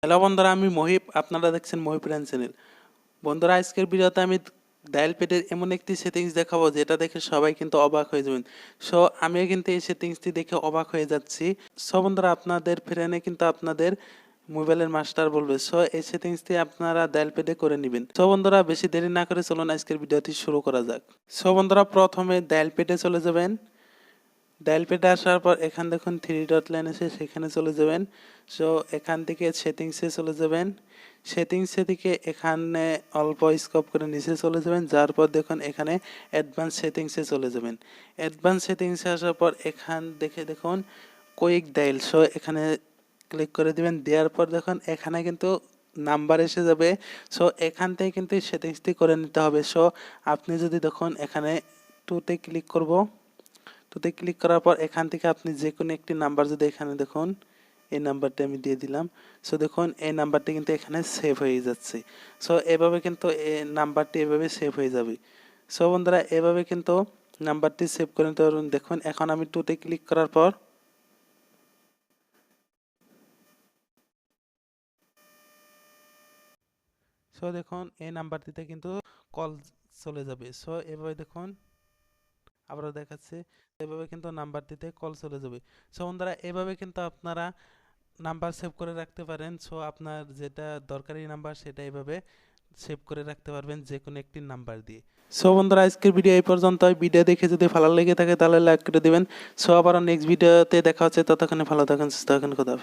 Hello বন্ধুরা, আমি মহিব। আপনারা দেখছেন মহিব চ্যানেল। বন্ধুরা, আজকের ভিডিওতে আমি ডায়াল প্যাডের এমন একটি সেটিংস দেখাবো যেটা দেখে সবাই কিন্তু অবাক হয়ে যাবেন। সো আমিও কিন্তু এই সেটিংসটি দেখে অবাক হয়ে যাচ্ছি। সো বন্ধুরা, আপনাদের ফ্রেন্ডে কিন্তু আপনাদের মোবাইলের মাস্টার বলবে। সো এই সেটিংসটি আপনারা ডায়াল প্যাডে করে নেবেন। সো বন্ধুরা, বেশি দেরি না করে চলুন আজকের ভিডিওটি শুরু করা যাক। সো বন্ধুরা, প্রথমে ডায়াল প্যাডে চলে যাবেন। ডায়াল প্যাডে আসার পর এখান দেখুন 3 ডট লাইন আছে, সেখানে চলে যাবেন। সো এখান থেকে সেটিংসে চলে যাবেন। সেটিংসে থেকে এখানে অল্প স্কোপ করে নিচে চলে যাবেন, যার পর দেখুন এখানে অ্যাডভান্স সেটিংসে চলে যাবেন। অ্যাডভান্স সেটিংসে আসার পর এখান দেখুন কুইক ডায়াল। সো এখানে ক্লিক করে দিবেন। দেওয়ার পর দেখুন এখানে কিন্তু নাম্বার এসে যাবে। সো এখান থেকে কিন্তু সেটিংসটি করে নিতে হবে। সো আপনি যদি দেখুন এখানে টুতে ক্লিক করব, টুতে ক্লিক করার পর এখান থেকে আপনি যে কোনো একটি নাম্বার যদি এখানে দেখুন, এই নাম্বারটি আমি দিয়ে দিলাম। সো দেখুন এই নাম্বারটি কিন্তু এখানে সেভ হয়ে যাচ্ছে। সো এভাবে কিন্তু এই নাম্বারটি এভাবে সেভ হয়ে যাবে। সো বন্ধুরা, এভাবে কিন্তু নাম্বারটি সেভ করে নিতে পারবেন। দেখুন এখন আমি টুতে ক্লিক করার পর সো দেখুন এই নাম্বারটিতে কিন্তু কল চলে যাবে। সো এভাবে দেখুন আবারও দেখাচ্ছে, এভাবে কিন্তু নাম্বারটিতে কল চলে যাবে। সো বন্ধুরা, এভাবে কিন্তু আপনারা নাম্বার সেভ করে রাখতে পারেন। সো আপনার যেটা দরকারি নাম্বার সেটা এভাবে সেভ করে রাখতে পারবেন যে কোনো একটি নাম্বার দিয়ে। সো বন্ধুরা, আজকের ভিডিও এই পর্যন্ত। ভিডিও দেখে যদি ভালো লেগে থাকে তাহলে লাইক করে দিবেন। সো আবার নেক্সট ভিডিওতে দেখা হচ্ছে। ততক্ষণে ভালো থাকেন, সুস্থ থাকেন। খোদা হাফেজ।